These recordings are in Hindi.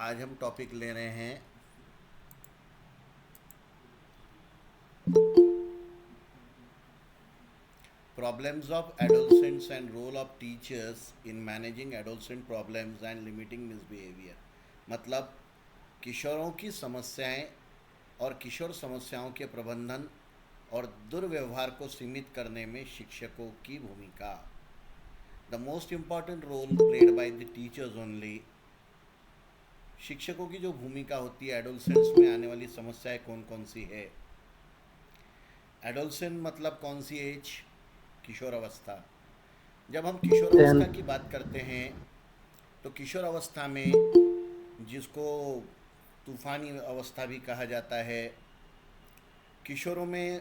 आज हम टॉपिक ले रहे हैं problems of adolescents and role of teachers in managing adolescent problems and limiting misbehaviour. मतलब किशोरों की समस्याएं और किशोर समस्याओं के प्रबंधन और दुर्व्यवहार को सीमित करने में शिक्षकों की भूमिका। The most important role played by the teachers only. शिक्षकों की जो भूमिका होती है एडोलसेंट्स में आने वाली समस्याएं कौन कौन सी है। एडोलसेंट मतलब कौन सी एज? किशोर अवस्था। जब हम किशोर अवस्था 10th। की बात करते हैं तो किशोर अवस्था में जिसको तूफानी अवस्था भी कहा जाता है, किशोरों में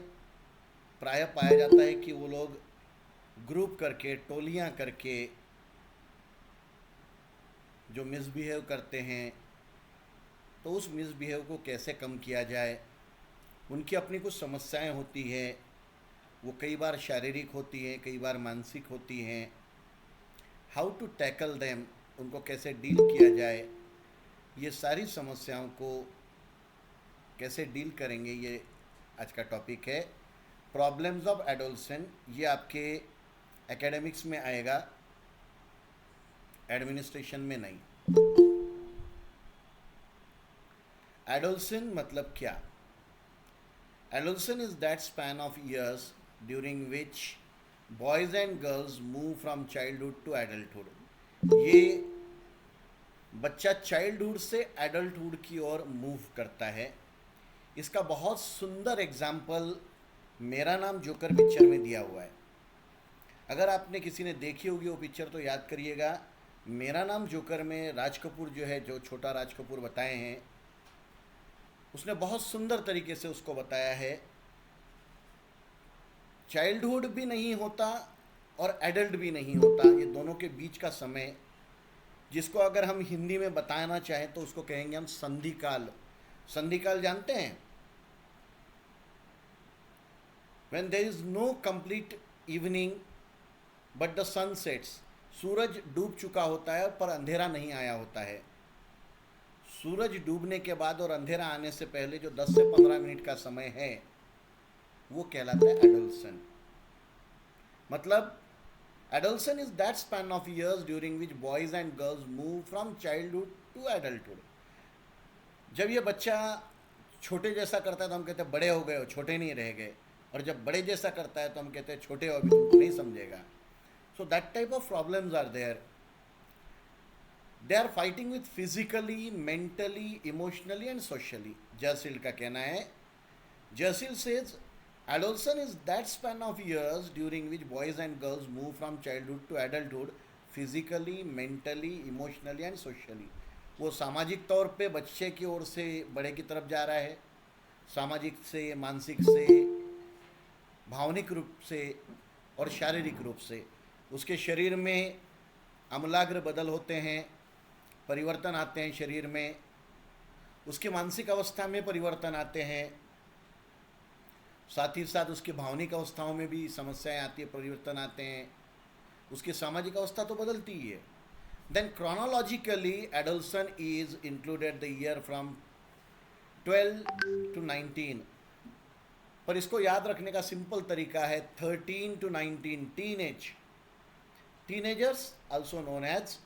प्रायः पाया जाता है कि वो लोग ग्रुप करके, टोलियां करके जो मिसबिहेव करते हैं, तो उस मिसबिहेव को कैसे कम किया जाए। उनकी अपनी कुछ समस्याएं होती हैं, वो कई बार शारीरिक होती हैं, कई बार मानसिक होती हैं। हाउ टू टैकल देम, उनको कैसे डील किया जाए, ये सारी समस्याओं को कैसे डील करेंगे, ये आज का टॉपिक है। प्रॉब्लम्स ऑफ एडोलसेंट, ये आपके एकेडमिक्स में आएगा, एडमिनिस्ट्रेशन में नहीं। एडोलसेंट मतलब क्या? Adolescent is that span of years during which boys and girls move from childhood to adulthood. ये बच्चा चाइल्डहुड से एडल्टहुड की ओर मूव करता है। इसका बहुत सुंदर एग्जाम्पल मेरा नाम जोकर पिक्चर में दिया हुआ है। अगर आपने किसी ने देखी होगी वो पिक्चर तो याद करिएगा। मेरा नाम जोकर में राज कपूर जो है, जो छोटा राज कपूर बताए हैं, उसने बहुत सुंदर तरीके से उसको बताया है। चाइल्डहुड भी नहीं होता और एडल्ट भी नहीं होता, ये दोनों के बीच का समय, जिसको अगर हम हिंदी में बताना चाहें तो उसको कहेंगे हम संधिकाल। संधिकाल जानते हैं? when there is no complete evening but the sun sets, सूरज डूब चुका होता है पर अंधेरा नहीं आया होता है। सूरज डूबने के बाद और अंधेरा आने से पहले जो 10 से 15 मिनट का समय है वो कहलाता है एडोलसेंट। मतलब adolescent is that span of years during which boys and girls move from childhood to adulthood. जब ये बच्चा छोटे जैसा करता है तो हम कहते हैं बड़े हो गए हो, छोटे नहीं रह गए। और जब बड़े जैसा करता है तो हम कहते हैं छोटे हो, अभी तुमको नहीं समझेगा। So that type of problems are there. They are fighting with physically, mentally, emotionally and socially, Jersild का कहना है। Jersild says adolescence is that span of years during which boys and girls move from childhood to adulthood physically, mentally, emotionally and socially। वो सामाजिक तौर पे बच्चे की ओर से बड़े की तरफ जा रहा है, सामाजिक से, मानसिक से, भावनिक रूप से और शारीरिक रूप से। उसके शरीर में आमूलाग्र बदल होते हैं, परिवर्तन आते हैं शरीर में। उसकी मानसिक अवस्था में परिवर्तन आते हैं, साथ ही साथ उसकी भावनिक अवस्थाओं में भी समस्याएं आती है, परिवर्तन आते हैं। उसकी सामाजिक अवस्था तो बदलती ही है। Then chronologically adolescent is included the year from 12 to 19। पर इसको याद रखने का सिंपल तरीका है 13 to 19, teen age. Teenagers also known as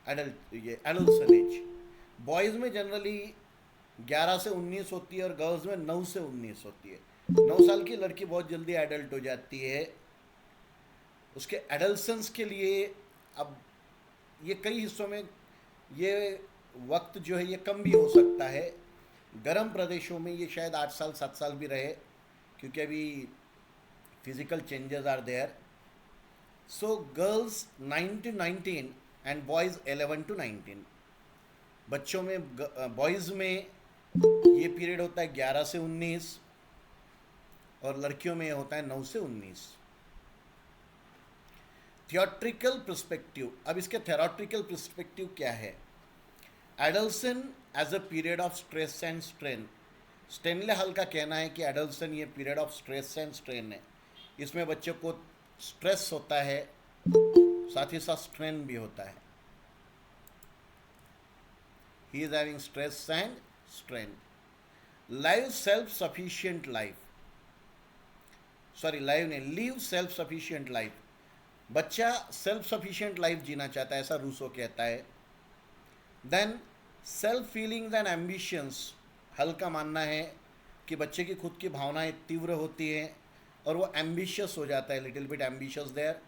adult, ये एडोलसेंट एज। बॉयज़ में जनरली 11 से 19 होती है और गर्ल्स में 9 से 19 होती है। 9 साल की लड़की बहुत जल्दी एडल्ट हो जाती है। उसके एडल्सेंस के लिए अब ये कई हिस्सों में ये वक्त जो है ये कम भी हो सकता है। गर्म प्रदेशों में ये शायद 8 साल 7 साल भी रहे, क्योंकि अभी physical changes are there. So girls 9 to 19 and boys 11 to 19। बच्चों में, बॉयज़ में ये पीरियड होता है 11 से 19 और लड़कियों में होता है 9 से 19। थियोट्रिकल पर्सपेक्टिव, अब इसके थेरोट्रिकल पर्सपेक्टिव क्या है? Adolescence as a period of stress and strain. Stanley Hall का कहना है कि एडल्सन ये period of stress and strain है। इसमें बच्चों को स्ट्रेस होता है, साथ ही साथ स्ट्रेन भी होता है। he is having stress and strain. Live self sufficient life, sorry live नहीं, लिव सेल्फ सफिशिएंट लाइफ। बच्चा सेल्फ सफिशिएंट लाइफ जीना चाहता है, ऐसा रूसो कहता है। Then self feelings and ambitions, Hall का मानना है कि बच्चे की खुद की भावनाएं तीव्र होती हैं और वो एम्बिशियस हो जाता है, little bit ambitious there.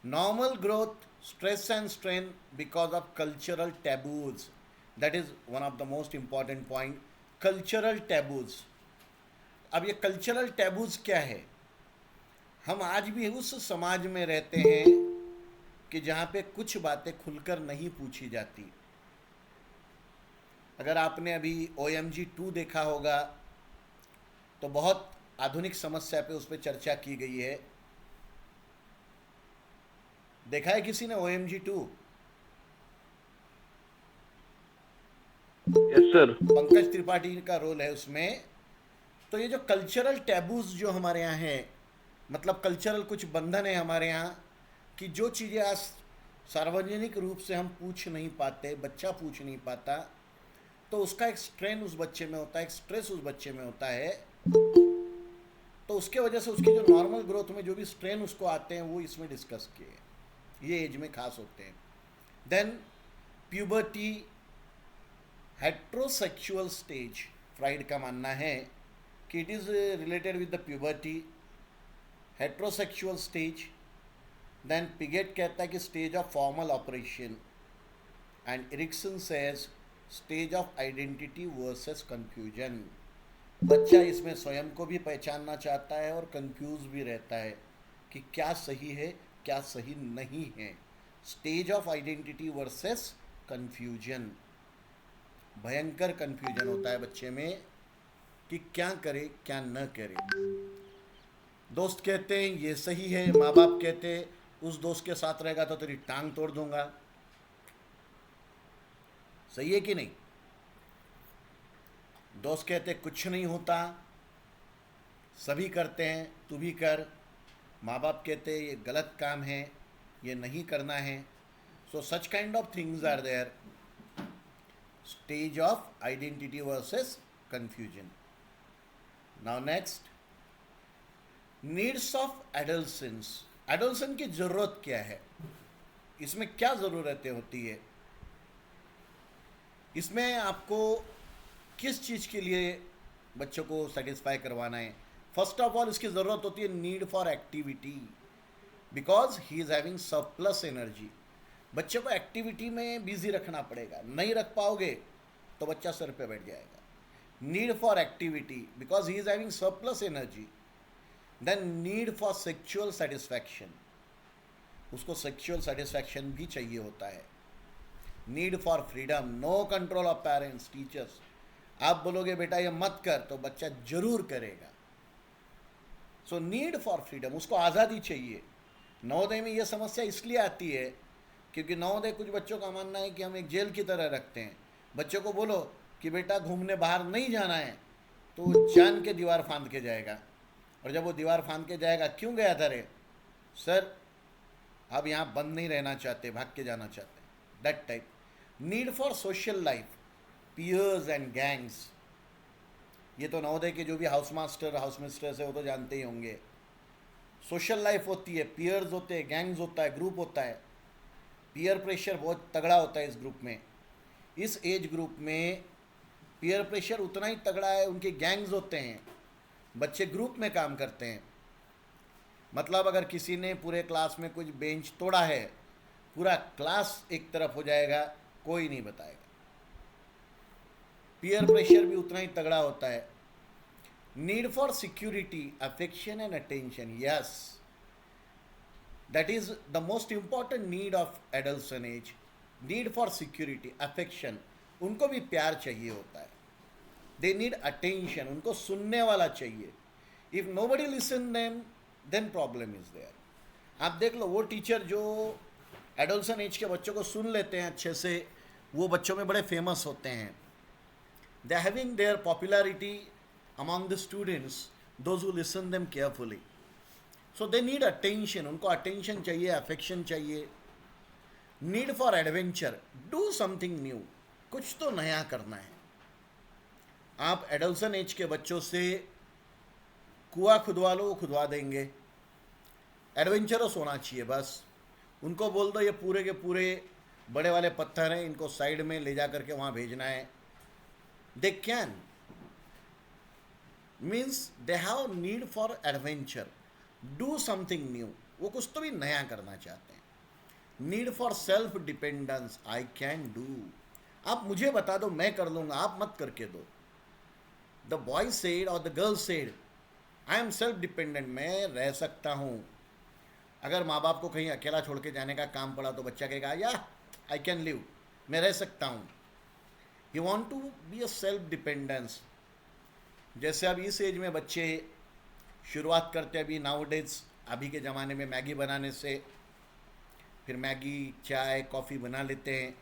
Normal growth, stress and strain because of cultural taboos, that is one of the most important point, cultural taboos. अब ये कल्चरल टैबूज क्या है? हम आज भी उस समाज में रहते हैं कि जहाँ पे कुछ बातें खुलकर नहीं पूछी जाती। अगर आपने अभी OMG 2 देखा होगा तो बहुत आधुनिक समस्या पे उस पर चर्चा की गई है। देखा है किसी ने OMG 2? Yes sir. Pankaj Tripathi का रोल है उसमें। तो ये जो कल्चरल टैबूज जो हमारे यहाँ है, मतलब कल्चरल कुछ बंधन है हमारे यहाँ कि जो चीज़ें आज सार्वजनिक रूप से हम पूछ नहीं पाते, बच्चा पूछ नहीं पाता, तो उसका एक स्ट्रेन उस बच्चे में होता है, एक स्ट्रेस उस बच्चे में होता है। तो उसके वजह से उसकी जो नॉर्मल ग्रोथ में जो भी स्ट्रेन उसको आते हैं वो इसमें डिस्कस किए, ये एज में खास होते हैं। Then puberty, heterosexual stage, Freud का मानना है कि it is related with the puberty, heterosexual stage. Then Piaget कहता है कि stage of formal operation, and Erikson says stage of identity versus confusion. बच्चा इसमें स्वयं को भी पहचानना चाहता है और कंफ्यूज भी रहता है कि क्या सही है क्या सही नहीं है। Stage of identity versus confusion, भयंकर कंफ्यूजन होता है बच्चे में कि क्या करे क्या न करे। दोस्त कहते हैं ये सही है, माँ बाप कहते हैं उस दोस्त के साथ रहेगा तो तेरी टांग तोड़ दूंगा। सही है कि नहीं? दोस्त कहते कुछ नहीं होता, सभी करते हैं, तू भी कर। माँ बाप कहते ये गलत काम है, ये नहीं करना है। So such kind of things are there. Stage of identity versus confusion. Now next, needs of adolescence. Adolescence की ज़रूरत क्या है? इसमें क्या ज़रूरतें होती है? इसमें आपको किस चीज़ के लिए बच्चों को सेटिस्फाई करवाना है? फर्स्ट ऑफ ऑल इसकी ज़रूरत होती है need for activity, because he is having surplus energy. बच्चे को एक्टिविटी में बिजी रखना पड़ेगा, नहीं रख पाओगे तो बच्चा सर पे बैठ जाएगा। Need for activity because he is having surplus energy. Then need for sexual satisfaction, उसको सेक्सुअल सेटिस्फैक्शन भी चाहिए होता है। Need for freedom, no control of parents teachers. आप बोलोगे बेटा ये मत कर तो बच्चा जरूर करेगा। सो नीड फॉर फ्रीडम, उसको आज़ादी चाहिए। नवोदय में यह समस्या इसलिए आती है क्योंकि नवोदय कुछ बच्चों का मानना है कि हम एक जेल की तरह रखते हैं। बच्चों को बोलो कि बेटा घूमने बाहर नहीं जाना है तो वो जान के दीवार फांद के जाएगा, और जब वो दीवार फांद के जाएगा, क्यों गया था रे? सर अब यहाँ बंद नहीं रहना चाहते, भाग के जाना चाहते हैं। That type. Need for social life, peers and gangs. ये तो नवोदय के जो भी हाउस मास्टर हाउस मिस्टर्स है वो तो जानते ही होंगे। सोशल लाइफ होती है, पियर्स होते हैं, गैंग्स होता है, ग्रुप होता है। पीयर प्रेशर बहुत तगड़ा होता है इस ग्रुप में। इस एज ग्रुप में पीयर प्रेशर उतना ही तगड़ा है, उनके गैंग्स होते हैं, बच्चे ग्रुप में काम करते हैं। मतलब अगर किसी ने पूरे क्लास में कुछ बेंच तोड़ा है, पूरा क्लास एक तरफ हो जाएगा, कोई नहीं बताएगा। पीयर प्रेशर भी उतना ही तगड़ा होता है। Need for security, affection and attention, yes, that is the most important need of adolescence age. Need for security, affection, उनको भी प्यार चाहिए होता है। दे नीड अटेंशन, उनको सुनने वाला चाहिए। If nobody listen them then problem is there. आप देख लो वो टीचर जो एडोलसन एज के बच्चों को सुन लेते हैं अच्छे से, वो बच्चों में बड़े फेमस होते हैं। They are having their popularity among the students, those who listen them carefully. So they need attention, उनको अटेंशन चाहिए, अफेक्शन चाहिए। Need for adventure, do something new. कुछ तो नया करना है। आप एडल्सन एज के बच्चों से कुआं खुदवा लो, वो खुदवा देंगे। एडवेंचरस होना चाहिए बस। उनको बोल दो ये पूरे के पूरे बड़े वाले पत्थर हैं, इनको साइड में ले जा करके वहाँ भेजना है। They can, means they have need for adventure, do something new. वो कुछ तो भी नया करना चाहते हैं। Need for self dependence, I can do. आप मुझे बता दो, मैं कर लूँगा, आप मत करके दो। द बॉय सेड और the girl said I am self dependent, मैं रह सकता हूँ। अगर माँ बाप को कहीं अकेला छोड़ के जाने का काम पड़ा तो बच्चा कहेगा या आई कैन लिव, मैं रह सकता हूँ। You want to be a self dependence. जैसे अब इस एज में बच्चे शुरुआत करते हैं, अभी नाउडेज, अभी के ज़माने में मैगी बनाने से, फिर मैगी चाय कॉफ़ी बना लेते हैं।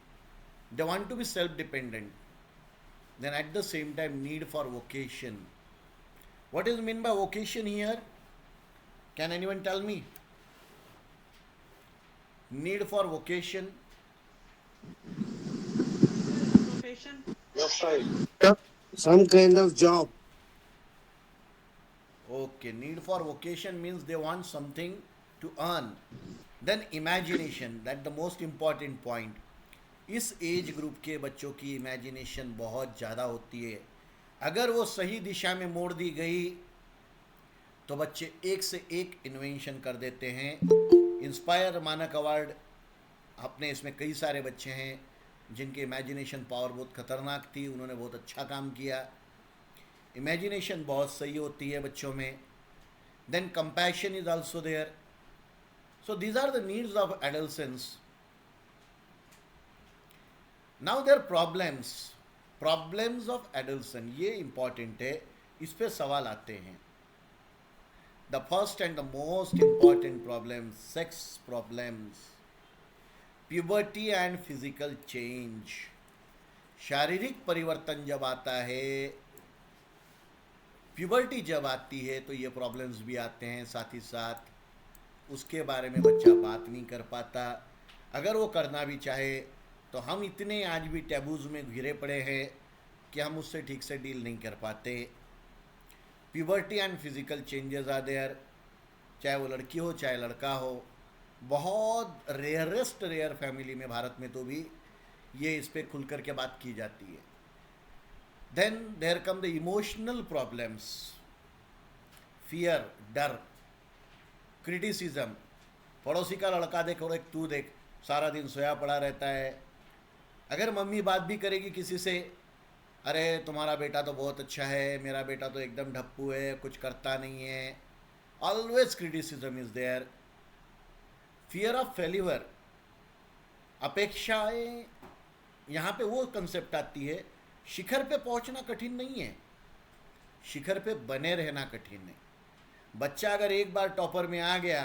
They want to be self dependent, then at the same time need for vocation. What is mean by vocation here? Can anyone tell me? Need for vocation? Profession. That's right. Some kind of job. Okay, need for vocation means they want something to earn. Then imagination, that the most important point. इस एज ग्रुप के बच्चों की इमेजिनेशन बहुत ज़्यादा होती है। अगर वो सही दिशा में मोड़ दी गई तो बच्चे एक से एक इन्वेंशन कर देते हैं। इंस्पायर मानक अवार्ड, अपने इसमें कई सारे बच्चे हैं जिनकी इमेजिनेशन पावर बहुत खतरनाक थी, उन्होंने बहुत अच्छा काम किया। इमेजिनेशन बहुत सही होती है बच्चों में। Then compassion is also there. So these are the needs of adolescence. Now there problems of adolescence, ये इंपॉर्टेंट है, इस पे सवाल आते हैं। The first and the most important problem, sex problems, puberty and physical change. शारीरिक परिवर्तन जब आता है, प्यूबर्टी जब आती है, तो ये प्रॉब्लम्स भी आते हैं साथ ही साथ। उसके बारे में बच्चा बात नहीं कर पाता। अगर वो करना भी चाहे तो हम इतने आज भी टैबूज में घिरे पड़े हैं कि हम उससे ठीक से डील नहीं कर पाते। Puberty and physical changes are there, चाहे वो लड़की हो चाहे लड़का हो। बहुत रेयर फैमिली में भारत में तो भी ये इस पर खुल कर के बात की जाती है। Then there come the emotional problems, fear, डर, क्रिटिसिज्म। पड़ोसी का लड़का देख और एक तू देख, सारा दिन सोया पड़ा रहता है। अगर मम्मी बात भी करेगी किसी से, अरे तुम्हारा बेटा तो बहुत अच्छा है, मेरा बेटा तो एकदम ढप्पू है, कुछ करता नहीं है। Always criticism is there. Fear of failure, अपेक्षाएं, यहाँ पे वो कंसेप्ट आती है। शिखर पे पहुँचना कठिन नहीं है, शिखर पे बने रहना कठिन है। बच्चा अगर एक बार टॉपर में आ गया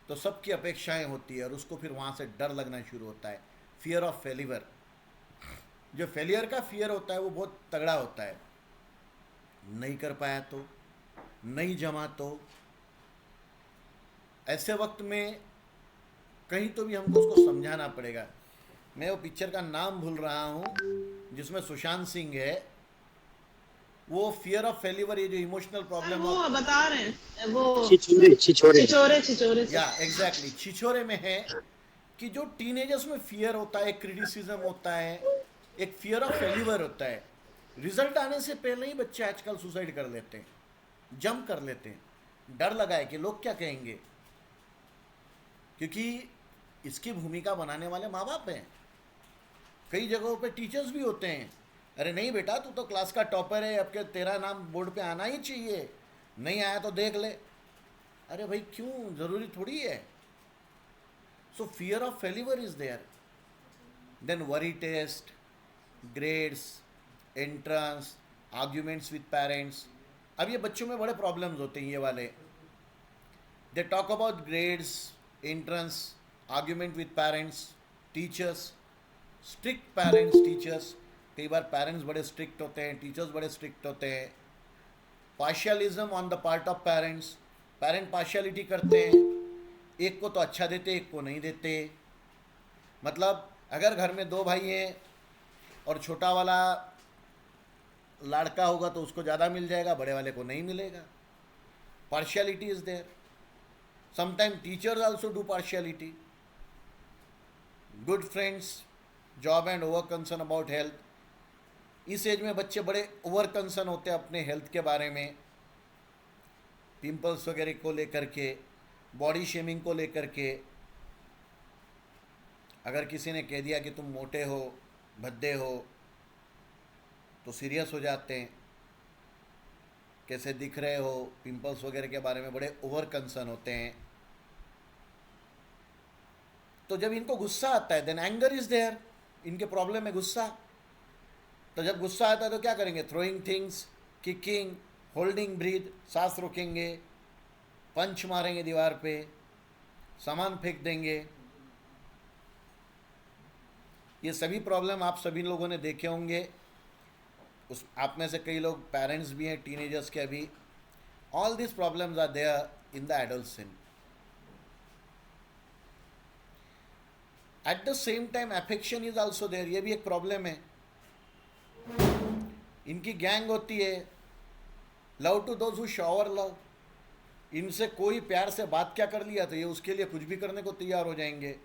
तो सबकी अपेक्षाएं होती है और उसको फिर वहाँ से डर लगना शुरू होता है। फियर ऑफ फेल्यूर, जो फेलियर का फियर होता है वो बहुत तगड़ा होता है। नहीं कर पाया तो, नहीं जमा तो, ऐसे वक्त में कहीं तो भी हमको उसको समझाना पड़ेगा। मैं वो पिक्चर का नाम भूल रहा हूँ जिसमें सुशांत सिंह है, वो फियर ऑफ फेल्यूर, ये जो इमोशनल प्रॉब्लम वो बता रहे हैं, वो छिछोरे या एग्जैक्टली छिछोरे में है कि जो टीनेजर्स में फियर होता है, क्रिटिसिज्म होता है, एक फियर ऑफ फेल्यूर होता है। रिजल्ट आने से पहले ही बच्चे आजकल सुसाइड कर लेते हैं, जंप कर लेते हैं। डर लगा है कि लोग क्या कहेंगे, क्योंकि इसकी भूमिका बनाने वाले माँ बाप हैं। कई जगहों पे टीचर्स भी होते हैं, अरे नहीं बेटा तू तो क्लास का टॉपर है, अब के तेरा नाम बोर्ड पे आना ही चाहिए, नहीं आया तो देख ले। अरे भाई क्यों, ज़रूरी थोड़ी है। So fear of failure is there. Then worry test, grades, entrance, arguments with parents. अब ये बच्चों में बड़े प्रॉब्लम्स होते हैं ये वाले। They talk about grades, entrance, argument with parents, teachers, strict parents, teachers. कई बार पेरेंट्स बड़े स्ट्रिक्ट होते हैं, टीचर्स बड़े स्ट्रिक्ट होते हैं। Partialism on the part of parents, parent partiality करते हैं, एक को तो अच्छा देते एक को नहीं देते। मतलब अगर घर में दो भाई हैं और छोटा वाला लाड़का होगा तो उसको ज़्यादा मिल जाएगा, बड़े वाले को नहीं मिलेगा. Partiality is there. Sometime teachers also do partiality. Good friends, job and over concern about health. इस एज में बच्चे बड़े ओवर कंसर्न होते हैं अपने हेल्थ के बारे में, पिंपल्स वगैरह को लेकर के, बॉडी शेमिंग को लेकर के. अगर किसी ने कह दिया कि तुम मोटे हो, भद्दे हो, तो सीरियस हो जाते हैं. कैसे दिख रहे हो, पिंपल्स वगैरह के बारे में बड़े ओवर कंसर्न होते हैं. तो जब इनको गुस्सा आता है, देन एंगर इज देयर. इनके प्रॉब्लम है गुस्सा. तो जब गुस्सा आता है तो क्या करेंगे? Throwing things, kicking, holding breath, सांस रोकेंगे, पंच मारेंगे दीवार पे, सामान फेंक देंगे. ये सभी प्रॉब्लम आप सभी लोगों ने देखे होंगे. उस आप में से कई लोग पेरेंट्स भी हैं, टीनेजर्स के भी. All this problems are there in the adolescent. At the same time affection is also there. ये भी एक प्रॉब्लम है. इनकी गैंग होती है, love to those who shower love. इनसे कोई प्यार से बात क्या कर लिया तो ये उसके लिए कुछ भी करने को तैयार हो जाएंगे.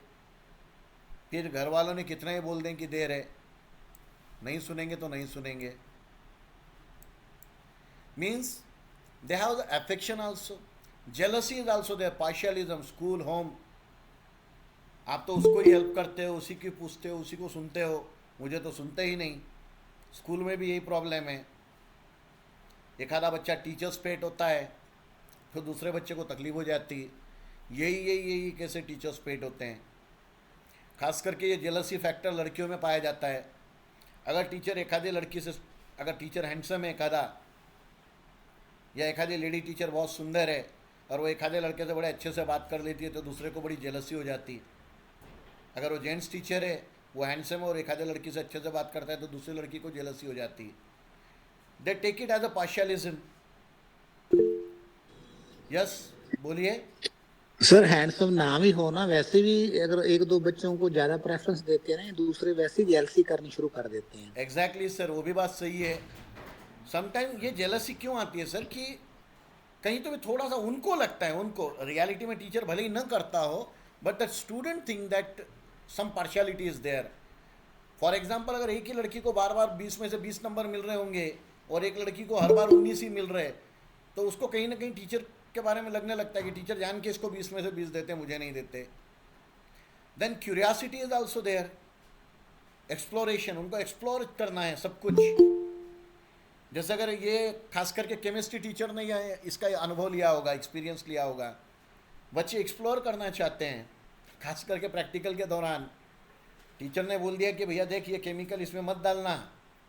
फिर घर वालों ने कितना ही बोल दें कि देर है, नहीं सुनेंगे तो नहीं सुनेंगे. Means they have the affection also. Jealousy is also there. Partialism, school, home. आप तो उसको ही हेल्प करते हो, उसी की पूछते हो, उसी को सुनते हो, मुझे तो सुनते ही नहीं. स्कूल में भी यही प्रॉब्लम है. एक आधा बच्चा टीचर्स पेट होता है, फिर दूसरे बच्चे को तकलीफ हो जाती. यही कैसे टीचर्स पेट होते हैं. खास करके ये जेलसी फैक्टर लड़कियों में पाया जाता है. अगर टीचर एक आधी लड़की से, अगर टीचर हैंडसम है एक आधा, या एक आधी लेडी टीचर बहुत सुंदर है और वो एक आधे लड़के से बड़े अच्छे से बात कर लेती है, तो दूसरे को बड़ी जेलसी हो जाती. अगर वो जेंट्स टीचर है, वो हैंडसम है और एक आधे लड़की से अच्छे से बात करता है, तो दूसरी लड़की को जेलसी हो जाती. They take it as a partialism. Yes, बोलिए. सर हैंडसम नाम ही हो ना, वैसे भी अगर एक दो बच्चों को ज्यादा प्रेफरेंस देते हैं ना, दूसरे वैसे ही जेलसी करनी शुरू कर देते हैं. एग्जैक्टली सर, वो भी बात सही है. समटाइम ये जेलसी क्यों आती है सर, कि कहीं तो भी थोड़ा सा उनको लगता है, उनको रियलिटी में टीचर भले ही न करता हो, but the student think that some partiality is there. For example, अगर एक ही लड़की को बार बार 20 में से 20 नंबर मिल रहे होंगे और एक लड़की को हर बार 19 ही मिल रहे, तो उसको कहीं ना कहीं टीचर के बारे में लगने लगता है कि टीचर जान के इसको 20 में से 20 देते हैं, मुझे नहीं देते. Then curiosity is also there. Exploration, उनको एक्सप्लोर करना है सब कुछ. जैसे अगर ये खास करके केमिस्ट्री टीचर ने इसका अनुभव लिया होगा, एक्सपीरियंस लिया होगा. बच्चे एक्सप्लोर करना चाहते हैं, खास करके प्रैक्टिकल के दौरान. टीचर ने बोल दिया कि भैया देख ये केमिकल इसमें मत डालना,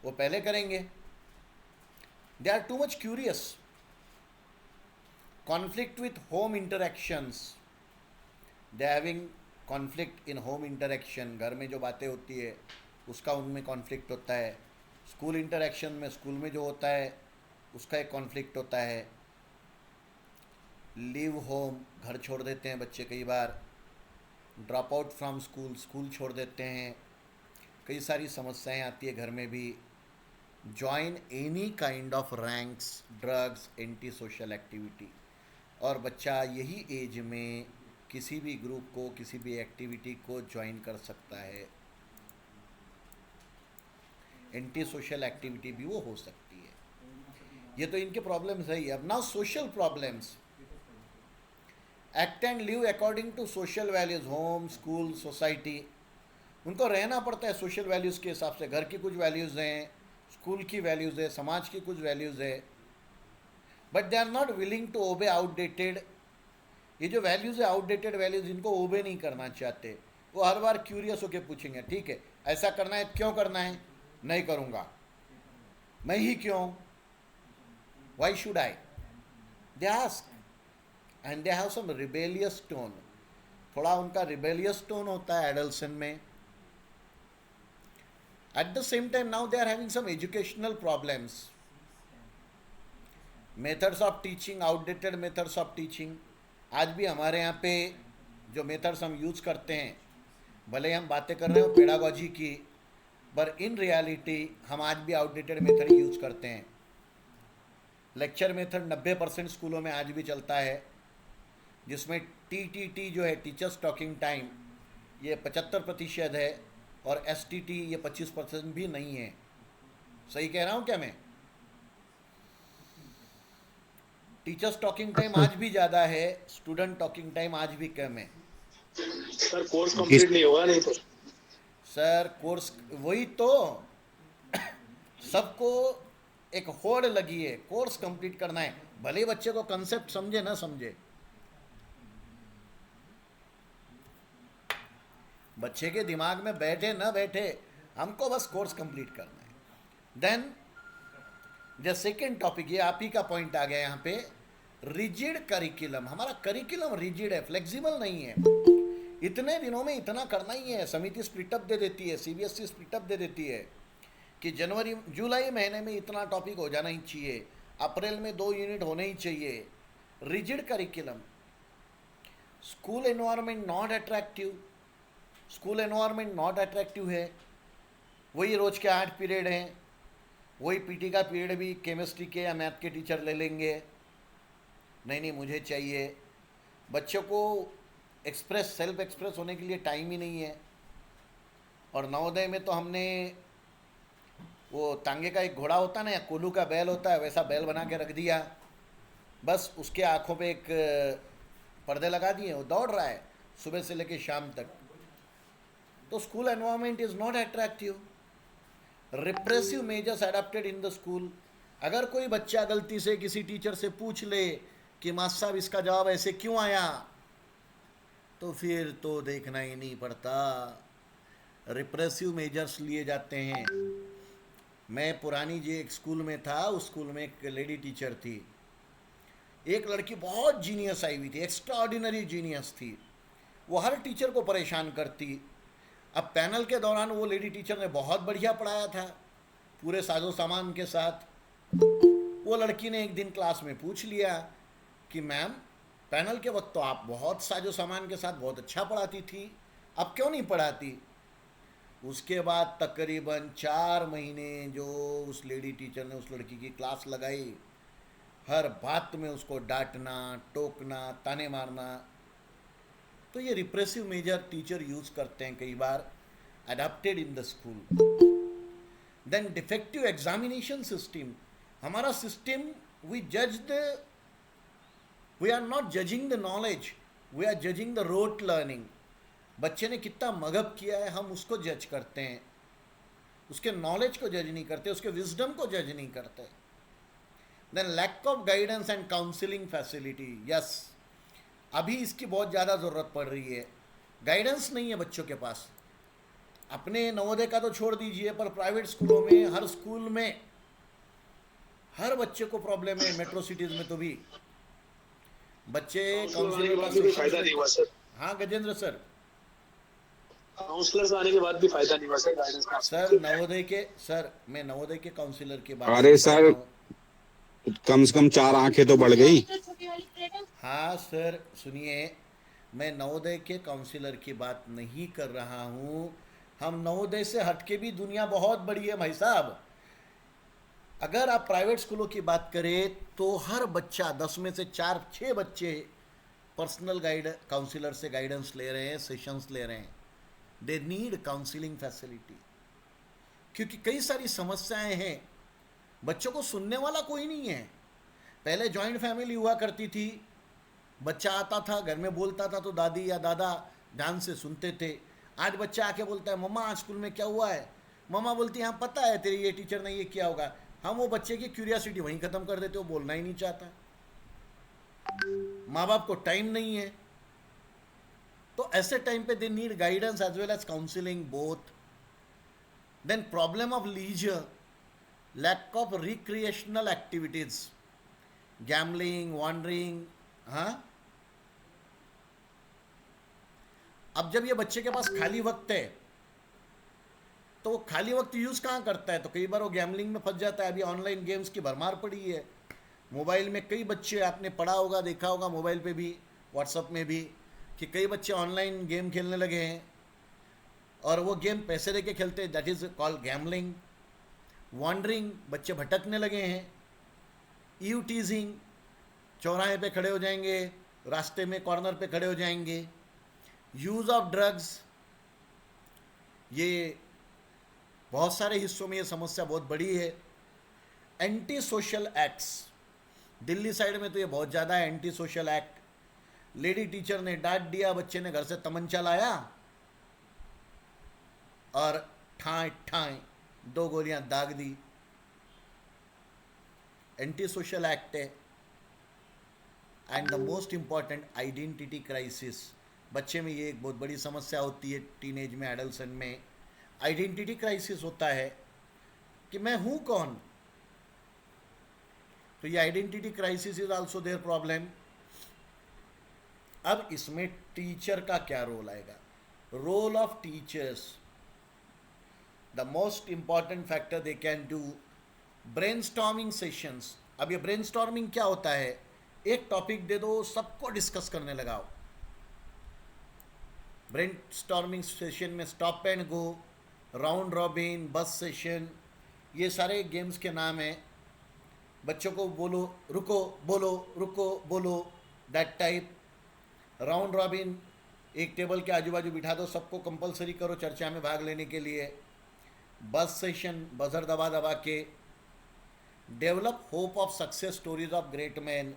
वो पहले करेंगे. They are too much curious. Conflict with home interactions. They having conflict in home interaction. घर में जो बातें होती है उसका उनमें कॉन्फ्लिक्ट होता है. स्कूल इंटरेक्शन में, स्कूल में जो होता है उसका एक कॉन्फ्लिक्ट होता है. लीव होम, घर छोड़ देते हैं बच्चे कई बार. Drop out from school, school छोड़ देते हैं. कई सारी समस्याएं आती है घर में भी. Join any kind of ranks, drugs, anti social activity. और बच्चा यही एज में किसी भी ग्रुप को, किसी भी एक्टिविटी को ज्वाइन कर सकता है. एंटी सोशल एक्टिविटी भी वो हो सकती है. ये तो इनके प्रॉब्लम्स है ही. अब now social problems. Act and live according to social values. Home, school, society, उनको रहना पड़ता है सोशल वैल्यूज़ के हिसाब से. घर की कुछ वैल्यूज़ हैं, स्कूल की वैल्यूज़ है, समाज की कुछ वैल्यूज़ है. But they are not willing to obey outdated. ये जो वैल्यूज़ है, आउटडेटेड वैल्यूज़, इनको ओबे नहीं करना चाहते. वो हर बार क्यूरियस होकर पूछेंगे, ठीक है ऐसा करना है, क्यों करना है? नहीं करूँगा. मैं ही क्यों? Why should I? They ask. And they have some rebellious tone. थोड़ा उनका रिबेलियस टोन होता है एडल्सन में. At the same time now they are having some educational problems. Methods of teaching, outdated methods of teaching. आज भी हमारे यहाँ पे जो मेथड्स हम यूज़ करते हैं, भले हम बातें कर रहे हो पेडागॉजी की, पर इन रियलिटी हम आज भी आउटडेटेड मेथड यूज करते हैं। लेक्चर मेथड 90% स्कूलों में आज भी चलता है, जिसमें टीटीटी जो है टीचर्स टॉकिंग टाइम ये 75% है और एसटीटी ये 25% भी नहीं है। सही कह रहा हूँ क्या मैं? टीचर्स टॉकिंग टाइम आज भी ज़्यादा है, स्टूडेंट टॉकिंग टाइम आज भी कम है। सर कोर्स कंप्लीट नहीं होगा नहीं तो। सर कोर्स वही तो सबको एक होड़ लगी है, कोर्स कंप्लीट करना है, भले बच्चे को कंसेप्ट समझे ना समझे। बच्चे के दिमाग में बैठे ना बैठे, हमको बस कोर्स कंप्लीट करना है। देन द सेकेंड टॉपिक, ये आप ही का पॉइंट आ गया यहाँ पे, रिजिड करिकुलम। हमारा करिकुलम रिजिड है, फ्लेक्सिबल नहीं है। इतने दिनों में इतना करना ही है, समिति स्प्लिटअप दे देती है, सीबीएसई स्प्लिटअप दे देती है कि जुलाई महीने में इतना टॉपिक हो जाना ही चाहिए, अप्रैल में 2 यूनिट होने ही चाहिए। Rigid curriculum, school environment not attractive, school environment not attractive है। वही रोज के 8 पीरियड हैं, वही पीटी का पीरियड भी केमिस्ट्री के या मैथ के टीचर ले लेंगे। नहीं मुझे चाहिए, बच्चों को सेल्फ एक्सप्रेस होने के लिए टाइम ही नहीं है। और नवोदय में तो हमने वो तांगे का एक घोड़ा होता है ना, या कोल्हू का बैल होता है, वैसा बैल बना के रख दिया, बस उसके आँखों पे एक पर्दे लगा दिए, वो दौड़ रहा है सुबह से लेकर शाम तक। तो school environment is not attractive. Repressive measures adopted in the school. अगर कोई बच्चा गलती से किसी टीचर से पूछ ले कि मास्टर साहब इसका जवाब ऐसे क्यों आया, तो फिर तो देखना ही नहीं पड़ता, रिप्रेसिव मेजर्स लिए जाते हैं। मैं पुरानी जो एक स्कूल में था, उस स्कूल में एक लेडी टीचर थी, एक लड़की बहुत जीनियस आई हुई थी, एक्स्ट्राऑर्डिनरी जीनियस थी, वो हर टीचर को परेशान करती। अब पैनल के दौरान वो लेडी टीचर ने बहुत बढ़िया पढ़ाया था, पूरे साजो सामान के साथ। वो लड़की ने एक दिन क्लास में पूछ लिया कि मैम, पैनल के वक्त तो आप बहुत साजो सामान के साथ बहुत अच्छा पढ़ाती थी, अब क्यों नहीं पढ़ाती? उसके बाद तकरीबन 4 महीने जो उस लेडी टीचर ने उस लड़की की क्लास लगाई, हर बात में उसको डांटना, टोकना, ताने मारना। तो ये रिप्रेसिव मेजर टीचर यूज करते हैं कई बार, adopted in the school. Then defective examination system. हमारा system, we are not judging the knowledge, we are judging the rote learning. बच्चे ने कितना मगअप किया है हम उसको जज करते हैं, उसके नॉलेज को जज नहीं करते, उसके विजडम को जज नहीं करते। Then lack of guidance and counselling facility. Yes, अभी इसकी बहुत ज़्यादा ज़रूरत पड़ रही है। गाइडेंस नहीं है बच्चों के पास। अपने नवोदय का तो छोड़ दीजिए, पर प्राइवेट स्कूलों में, हर स्कूल में हर बच्चे को प्रॉब्लम है। मेट्रो सिटीज़ में तो भी बच्चे काउंसलर का भी फायदा नहीं हुआ सर। हाँ गजेंद्र सर, काउंसलर्स आने के बाद भी फायदा नहीं हुआ सर गाइडेंस का। सर नवोदय के, सर मैं नवोदय के काउंसलर की बात अरे सर, कम से कम 4 आंखें तो बढ़ गई। हाँ सर सुनिए, मैं नवोदय के काउंसलर की बात नहीं कर रहा हूँ। हम नवोदय से हटके भी दुनिया बहुत बड़ी है भाई साहब। अगर आप प्राइवेट स्कूलों की बात करें तो हर बच्चा 10 में से 4-6 बच्चे पर्सनल गाइड काउंसलर से गाइडेंस ले रहे हैं, सेशंस ले रहे हैं। दे नीड काउंसलिंग फैसिलिटी, क्योंकि कई सारी समस्याएं हैं, बच्चों को सुनने वाला कोई नहीं है। पहले जॉइंट फैमिली हुआ करती थी, बच्चा आता था, घर में बोलता था तो दादी या दादा ध्यान से सुनते थे। आज बच्चा आके बोलता है, मम्मा आज स्कूल में क्या हुआ है? मम्मा बोलती है, हाँ पता है तेरे ये टीचर ने ये किया होगा। हम वो बच्चे की क्यूरियोसिटी वहीं ख़त्म कर देते, वो बोलना ही नहीं चाहता। माँ बाप को टाइम नहीं है, तो ऐसे टाइम पे they need guidance as well as counselling both. Then problem of leisure, lack of recreational activities, gambling, wandering. हाँ, अब जब ये बच्चे के पास खाली वक्त है तो वो खाली वक्त यूज़ कहाँ करता है? तो कई बार वो गैम्बलिंग में फंस जाता है। अभी ऑनलाइन गेम्स की भरमार पड़ी है मोबाइल में। कई बच्चे, आपने पढ़ा होगा, देखा होगा मोबाइल पे भी, व्हाट्सएप में भी, कि कई बच्चे ऑनलाइन गेम खेलने लगे हैं और वो गेम पैसे दे के खेलते हैं, that is called gambling. Wandering, बच्चे भटकने लगे हैं। ईव टीजिंग, चौराहे पे खड़े हो जाएंगे, रास्ते में कॉर्नर पे खड़े हो जाएंगे। यूज़ ऑफ ड्रग्स, ये बहुत सारे हिस्सों में ये समस्या बहुत बड़ी है। Anti social acts, Delhi side में तो ये बहुत ज़्यादा है anti social act. Lady teacher ने डांट दिया, बच्चे ने घर से तमंचा लाया और ठाए ठाए 2 गोलियां दाग दी, एंटी सोशल एक्ट है। And the most important, identity crisis. बच्चे में ये एक बहुत बड़ी समस्या होती है, टीनेज में, एडल्सन में आइडेंटिटी क्राइसिस होता है कि मैं हूं कौन। तो ये identity crisis is also there problem. अब इसमें टीचर का क्या रोल आएगा? Role of teachers, the most important factor they can do, brainstorming sessions. अब ये ब्रेनस्टॉर्मिंग क्या होता है? एक टॉपिक दे दो, सबको डिस्कस करने लगाओ। ब्रेनस्टॉर्मिंग सेशन में stop and go, round robin, बस सेशन, ये सारे गेम्स के नाम हैं। बच्चों को बोलो रुको, बोलो रुको, बोलो, दैट टाइप। राउंड रॉबिन, एक टेबल के आजू बाजू बिठा दो, सबको कंपलसरी करो चर्चा में भाग लेने के लिए। बस सेशन, बजर दबा दबा के। Develop hope of success stories of great man,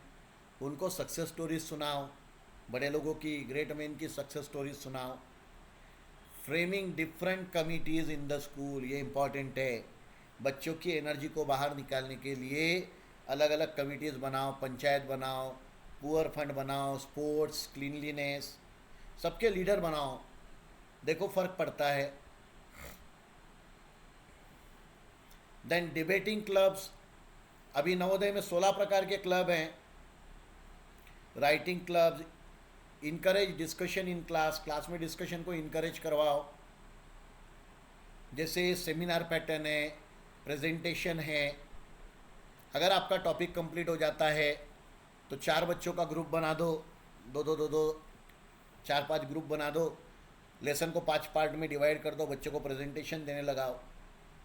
उनको सक्सेस स्टोरीज सुनाओ, बड़े लोगों की, ग्रेट मैन की सक्सेस स्टोरीज सुनाओ। Framing different committees in the school, ये इम्पॉर्टेंट है। बच्चों की एनर्जी को बाहर निकालने के लिए अलग अलग कमिटीज़ बनाओ, पंचायत बनाओ, पुअर फंड बनाओ, स्पोर्ट्स, क्लीनलीनेस, सबके लीडर बनाओ, देखो फ़र्क पड़ता है। देन डिबेटिंग क्लब्स, अभी नवोदय में 16 प्रकार के क्लब हैं। Writing clubs, encourage discussion in class, class में डिस्कशन को इनकरेज करवाओ। जैसे सेमिनार पैटर्न है, प्रेजेंटेशन है। अगर आपका टॉपिक कंप्लीट हो जाता है तो 4 बच्चों का ग्रुप बना दो, दो 4-5 ग्रुप बना दो, लेसन को 5 पार्ट में डिवाइड कर दो, बच्चों को प्रेजेंटेशन देने लगाओ,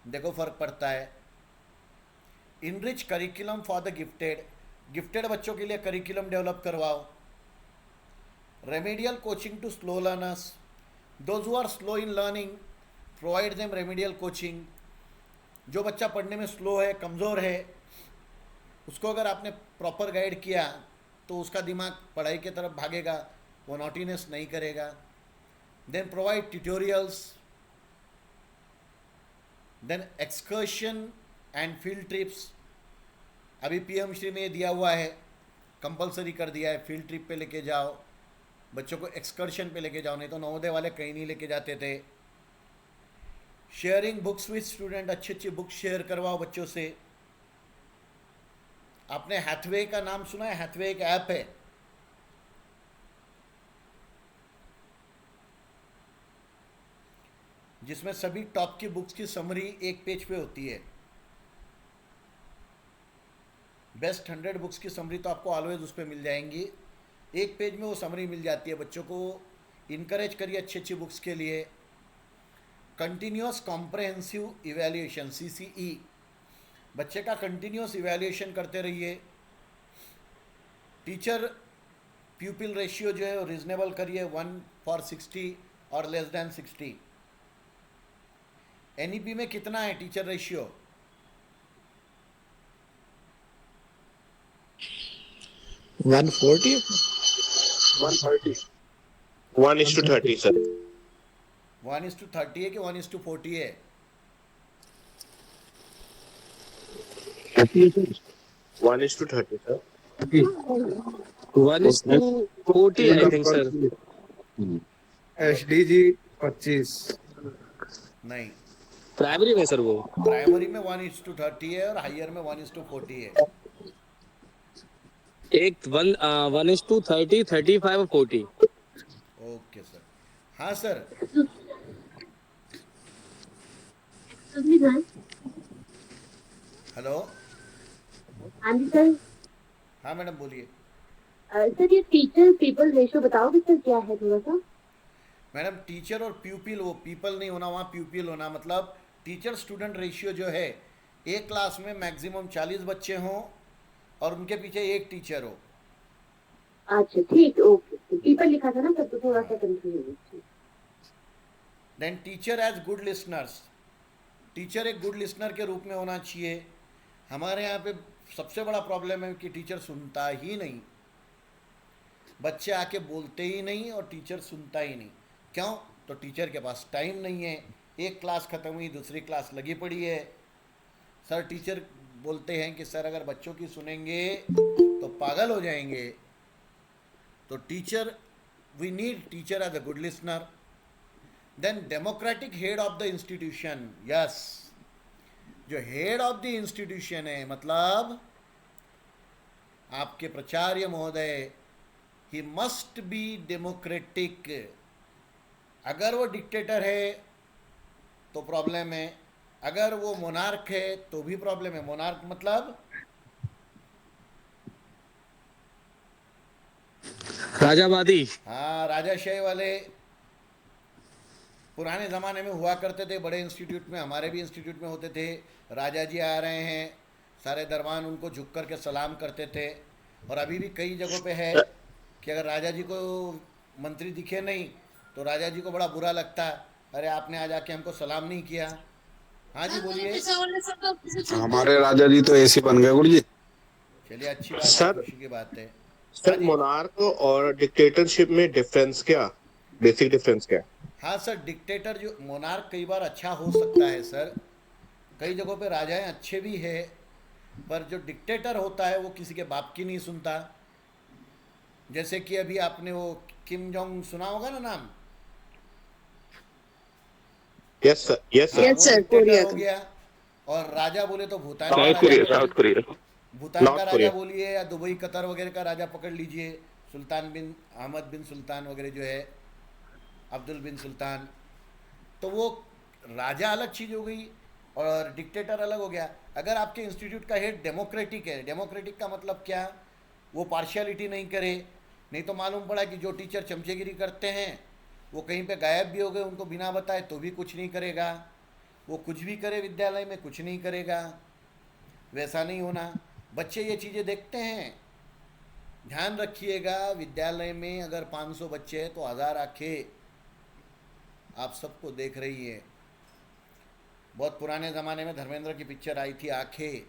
देखो फ़र्क पड़ता है। Enrich curriculum for the gifted, gifted बच्चों के लिए करिकुलम डेवलप करवाओ। Remedial coaching to slow learners, those who are slow in learning provide them remedial coaching. जो बच्चा पढ़ने में स्लो है, कमज़ोर है, उसको अगर आपने प्रॉपर गाइड किया तो उसका दिमाग पढ़ाई की तरफ भागेगा, वो नॉटीनेस नहीं करेगा। Then provide tutorials, then excursion and field trips. अभी पीएम श्री में दिया हुआ है, कंपलसरी कर दिया है, फील्ड ट्रिप पे लेके जाओ बच्चों को, एक्सकर्शन पे लेके जाओ, नहीं तो नवोदय वाले कहीं नहीं लेके जाते थे। शेयरिंग बुक्स विद स्टूडेंट, अच्छी अच्छी बुक्स शेयर करवाओ बच्चों से। आपने हैथवे का नाम सुना है? हैथवे एक ऐप है, जिसमें सभी टॉप की बुक्स की समरी एक पेज पे होती है। बेस्ट 100 बुक्स की समरी तो आपको ऑलवेज उस पर मिल जाएंगी, एक पेज में वो समरी मिल जाती है। बच्चों को इनकरेज करिए अच्छी अच्छी बुक्स के लिए। कंटिन्यूअस कॉम्प्रहेंसिव इवैल्यूएशन, CCE, बच्चे का कंटिन्यूअस इवैल्यूएशन करते रहिए। टीचर प्यूपिल रेशियो जो है वो रीजनेबल करिए, 1:60 और लेस देन 60। NEP में कितना है टीचर रेशियो? 140, 130, 1:30 सर। 1:30 है कि 1:40 है? 1:30 sir. 1:40 I think sir. SDG 25। नहीं, प्राइमरी में सर वो प्राइमरी में 1:30 है और हायर में 1:40 है। एक 1:30, 35 और 40। Okay sir. हाँ सर, हेलो। हाँ जी सर। हाँ मैडम बोलिए। सर ये टीचर पीपल रेशियो बताओगे सर क्या है थोड़ा सा? मैडम टीचर और प्यूपिल, वो पीपल नहीं होना, वहाँ प्यूपिल होना, मतलब टीचर स्टूडेंट रेशियो जो है, एक क्लास में मैक्सिमम 40 बच्चे हों और उनके पीछे एक टीचर हो। अच्छा ठीक, ओके, पीपल लिखा था ना तब तो थोड़ा सा कंफ्यूज है। Then teacher as good listeners, teacher एक गुड लिसनर के रूप में होना चाहिए। हमारे यहाँ पे सबसे बड़ा प्रॉब्लम है कि टीचर सुनता ही नहीं, बच्चे आके बोलते ही नहीं और टीचर सुनता ही नहीं। क्यों? तो टीचर के पास टाइम नहीं है, एक क्लास ख़त्म हुई दूसरी क्लास लगी पड़ी है। सर टीचर बोलते हैं कि सर अगर बच्चों की सुनेंगे तो पागल हो जाएंगे। तो teacher, we need teacher as a good listener. Then democratic head of the institution, yes, जो हेड ऑफ द इंस्टीट्यूशन है, मतलब आपके प्राचार्य महोदय, ही मस्ट बी डेमोक्रेटिक। अगर वो डिक्टेटर है तो प्रॉब्लम है, अगर वो मोनार्क है तो भी प्रॉब्लम है। मोनार्क मतलब राजावादी। हाँ, राजाशाही वाले पुराने ज़माने में हुआ करते थे, बड़े इंस्टीट्यूट में, हमारे भी इंस्टीट्यूट में होते थे। राजा जी आ रहे हैं, सारे दरबान उनको झुक कर के सलाम करते थे। और अभी भी कई जगहों पे है कि अगर राजा जी को मंत्री दिखे नहीं तो राजा जी को बड़ा बुरा लगता है, अरे आपने आज आके हमको सलाम नहीं किया। हाँ जी बोलिए। हमारे राजा जी तो ऐसे बन गए गुरु जी। चलिए अच्छी बात है, सर, खुशी की बात है। हाँ सर जी। मोनार्क और डिक्टेटरशिप में डिफरेंस क्या, बेसिक डिफरेंस क्या है? हाँ सर, डिक्टेटर जो मोनार्क कई बार अच्छा हो सकता है सर, कई जगहों पे राजाएं अच्छे भी है, पर जो डिक्टेटर होता है वो किसी के बाप की नहीं सुनता। जैसे कि अभी आपने वो किम जोंग सुना होगा ना नाम। यस सर, यस हाँ, सर। वो डिक्टेटर हो गया। और राजा बोले तो भूटान का साउथ राजा कोरिया, पकड़, साउथ कोरिया, भूटान का नॉर्थ राजा कोरिया। बोलिए या दुबई कतर वगैरह का राजा पकड़ लीजिए, सुल्तान बिन अहमद बिन सुल्तान वगैरह जो है, अब्दुल बिन सुल्तान, तो वो राजा अलग चीज़ हो गई और डिक्टेटर अलग हो गया। अगर आपके इंस्टीट्यूट का हेड डेमोक्रेटिक है, डेमोक्रेटिक का मतलब क्या, वो पार्शियलिटी नहीं करे, नहीं तो मालूम पड़ा कि जो टीचर चमचेगिरी करते हैं वो कहीं पे गायब भी हो गए, उनको बिना बताए तो भी कुछ नहीं करेगा, वो कुछ भी करे विद्यालय में कुछ नहीं करेगा। वैसा नहीं होना। बच्चे ये चीज़ें देखते हैं, ध्यान रखिएगा, विद्यालय में अगर 500 बच्चे हैं तो 1000 आंखें आप सबको देख रही है। बहुत पुराने ज़माने में धर्मेंद्र की पिक्चर आई थी आंखें,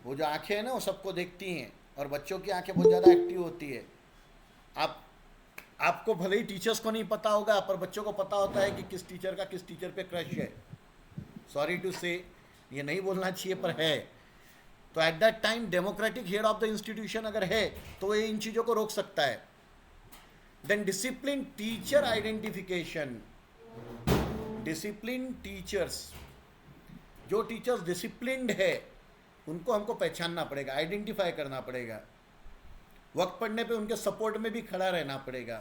वो जो आंखें हैं ना वो सबको देखती हैं, और बच्चों की आंखें बहुत ज़्यादा एक्टिव होती है। आपको भले ही टीचर्स को नहीं पता होगा, पर बच्चों को पता होता है कि किस टीचर का किस टीचर पे क्रश है। सॉरी टू से, ये नहीं बोलना चाहिए पर है। तो at that time democratic head of the institution अगर है तो ये इन चीज़ों को रोक सकता है। Then discipline teacher identification, discipline teachers, जो टीचर्स डिसिप्लिन्ड है उनको हमको पहचानना पड़ेगा, आइडेंटिफाई करना पड़ेगा, वक्त पड़ने पे उनके सपोर्ट में भी खड़ा रहना पड़ेगा।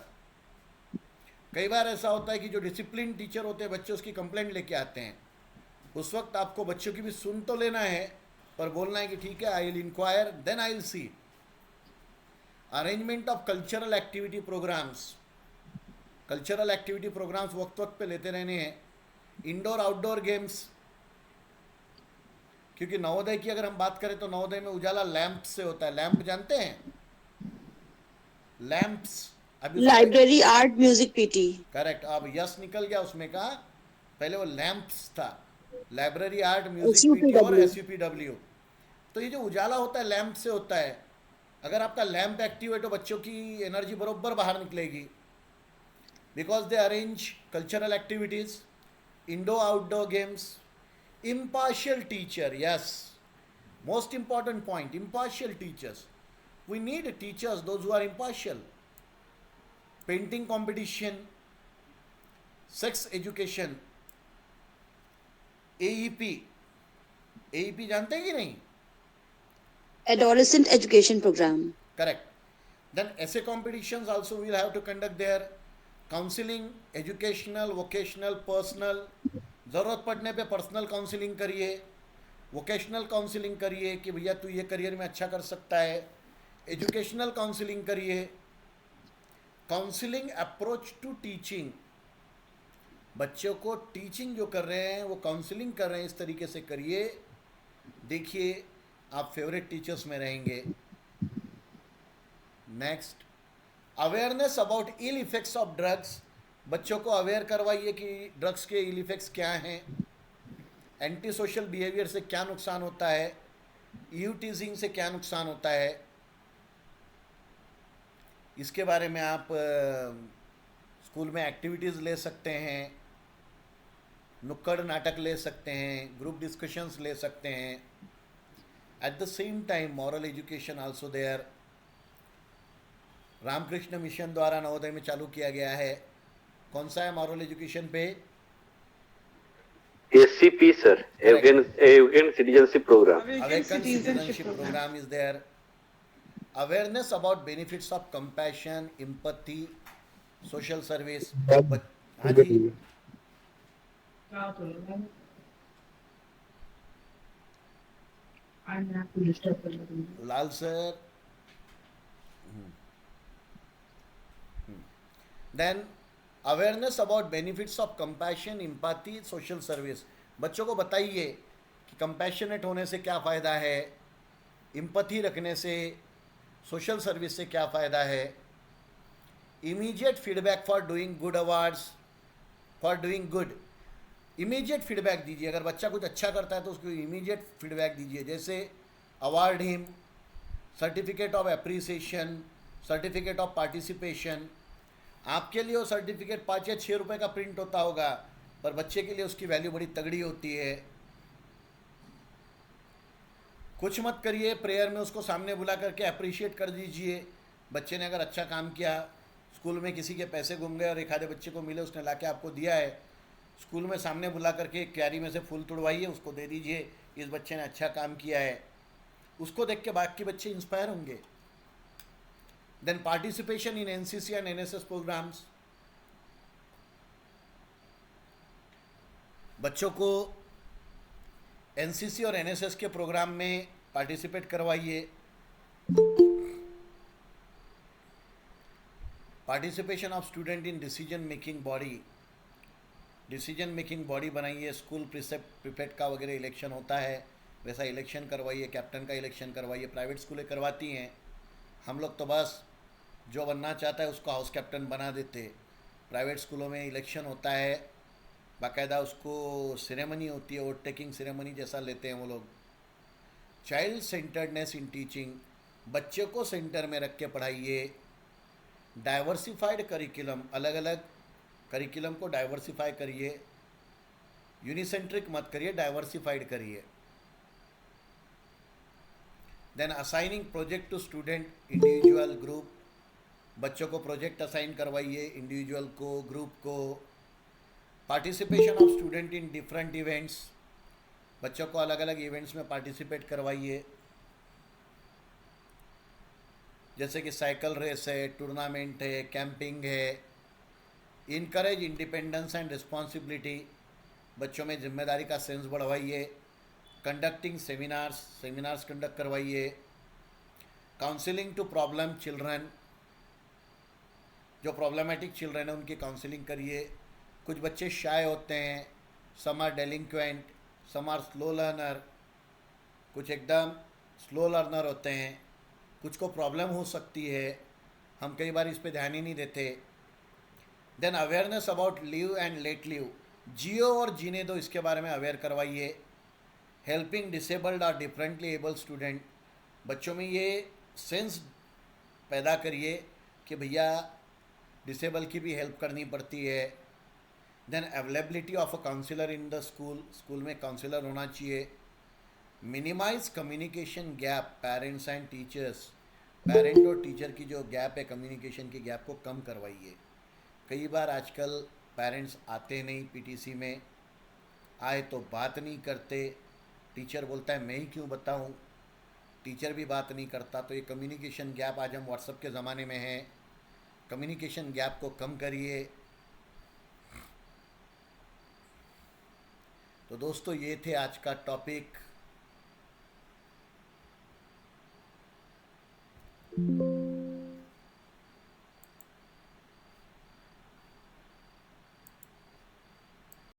कई बार ऐसा होता है कि जो डिसिप्लिन टीचर होते हैं बच्चे उसकी कंप्लेंट लेके आते हैं, उस वक्त आपको बच्चों की भी सुन तो लेना है, पर बोलना है कि ठीक है, I will inquire, then I will see. Arrangement of cultural activity programmes, cultural activity programmes वक्त वक्त पे लेते रहने हैं। इंडोर आउटडोर गेम्स, क्योंकि नवोदय की अगर हम बात करें तो नवोदय में उजाला लैंप से होता है। लैंप जानते हैं? लैंप्स, अभी library, art, music, PT. Correct, अब यस निकल गया उसमें का, पहले वो लैंप्स था, लाइब्रेरी, आर्ट, म्यूजिक, पीटी और SUPW। तो ये जो उजाला होता है लैंप से होता है। अगर आपका लैंप एक्टिव है तो बच्चों की एनर्जी बरोबर बाहर निकलेगी, because they arrange cultural activities, indoor outdoor games. Impartial teacher, yes, most important point, impartial teachers. We need teachers, those who are impartial. Painting competition, sex education, AEP, AEP जानते हैं कि नहीं? Adolescent education program. Correct. Then essay competitions also we'll have to conduct there. Counseling, educational, vocational, personal. ज़रूरत पड़ने पे पर्सनल काउंसलिंग करिए, वोकेशनल काउंसलिंग करिए कि भैया तू ये करियर में अच्छा कर सकता है, एजुकेशनल काउंसलिंग करिए। काउंसलिंग अप्रोच टू टीचिंग, बच्चों को टीचिंग जो कर रहे हैं वो काउंसलिंग कर रहे हैं, इस तरीके से करिए, देखिए आप फेवरेट टीचर्स में रहेंगे। Next, awareness about ill effects of drugs. बच्चों को अवेयर करवाइए कि ड्रग्स के इल इफेक्ट्स क्या हैं, एंटी सोशल बिहेवियर से क्या नुकसान होता है, यू टीजिंग से क्या नुकसान होता है। इसके बारे में आप स्कूल में एक्टिविटीज़ ले सकते हैं, नुक्कड़ नाटक ले सकते हैं, ग्रुप डिस्कशंस ले सकते हैं। At the same time moral education also there. Ramakrishna mission द्वारा नवोदय में चालू किया गया है। कौन सा है मॉरल एजुकेशन पे? SCP sir, Awaken Citizenship Program. Awaken Citizenship Program is there. Awareness about benefits of compassion, empathy, social service. हाँ जी, Lal sir. Then awareness about benefits of compassion, empathy, social service. बच्चों को बताइए कि कंपैशनेट होने से क्या फ़ायदा है, एम्पैथी रखने से, सोशल सर्विस से क्या फ़ायदा है। Immediate feedback for doing good awards, for doing good. Immediate feedback दीजिए, अगर बच्चा कुछ अच्छा करता है तो उसको इमीडिएट फीडबैक दीजिए, जैसे award him, certificate of appreciation, certificate of participation. आपके लिए वो सर्टिफिकेट 5 या 6 रुपए का प्रिंट होता होगा, पर बच्चे के लिए उसकी वैल्यू बड़ी तगड़ी होती है। कुछ मत करिए, प्रेयर में उसको सामने बुला करके अप्रिशिएट कर दीजिए। बच्चे ने अगर अच्छा काम किया, स्कूल में किसी के पैसे गुम गए और एक आधे बच्चे को मिले, उसने लाके आपको दिया है, स्कूल में सामने बुला करके क्यारी में से फूल तुड़वाइए, उसको दे दीजिए, इस बच्चे ने अच्छा काम किया है। उसको देख के बाकी बच्चे इंस्पायर होंगे। Then participation in NCC and NSS programmes. बच्चों को NCC और NSS के प्रोग्राम में पार्टिसिपेट करवाइए। Participation of student in decision making body. Decision making body बनाइए। स्कूल प्रीफेक्ट का वगैरह इलेक्शन होता है, वैसा इलेक्शन करवाइए, कैप्टन का इलेक्शन करवाइए। प्राइवेट स्कूलें करवाती हैं, हम लोग तो बस जो बनना चाहता है उसको हाउस कैप्टन बना देते। प्राइवेट स्कूलों में इलेक्शन होता है, बाकायदा उसको सेरेमनी होती है, वोट टेकिंग सेरेमनी जैसा लेते हैं वो लोग। चाइल्ड सेंटर्डनेस इन टीचिंग, बच्चे को सेंटर में रख के पढ़ाइए। डाइवर्सिफाइड करिकुलम, अलग अलग करिकुलम को डाइवर्सिफाई करिए, यूनिसेंट्रिक मत करिए, डाइवर्सिफाइड करिए। Then assigning project to student, individual, group. बच्चों को प्रोजेक्ट असाइन करवाइए, इंडिविजुअल को, ग्रुप को। Participation of student in different events, बच्चों को अलग अलग इवेंट्स में पार्टिसिपेट करवाइए, जैसे कि साइकिल रेस है, टूर्नामेंट है, कैंपिंग है। इनकरेज इंडिपेंडेंस एंड रिस्पॉन्सिबिलिटी, बच्चों में जिम्मेदारी का सेंस बढ़वाइए। कंडक्टिंग सेमिनार्स कंडक्ट करवाइए। काउंसलिंग टू प्रॉब्लम चिल्ड्रन, जो प्रॉब्लमेटिक चिल्ड्रन है उनकी काउंसलिंग करिए। कुछ बच्चे शाय होते हैं, some are delinquent, some are slow learner, कुछ एकदम स्लो लर्नर होते हैं, कुछ को प्रॉब्लम हो सकती है, हम कई बार इस पे ध्यान ही नहीं देते। Then awareness about live and let live, जियो और जीने दो, इसके बारे में अवेयर करवाइए। हेल्पिंग डिसेबल्ड और डिफरेंटली एबल स्टूडेंट, बच्चों में ये सेंस पैदा करिए कि भैया डिसेबल की भी हेल्प करनी पड़ती है। Then availability of a counsellor in the school, school में काउंसलर होना चाहिए। Minimise communication gap parents and teachers, parent और टीचर की जो गैप है, कम्युनिकेशन की गैप को कम करवाइए। कई बार आजकल पेरेंट्स आते नहीं पीटीसी में, आए तो बात नहीं करते, टीचर बोलता है मैं ही क्यों बताऊं, टीचर भी बात नहीं करता। तो ये कम्युनिकेशन गैप, आज हम व्हाट्सएप के ज़माने में हैं, कम्युनिकेशन गैप को कम करिए। तो दोस्तों ये थे आज का टॉपिक।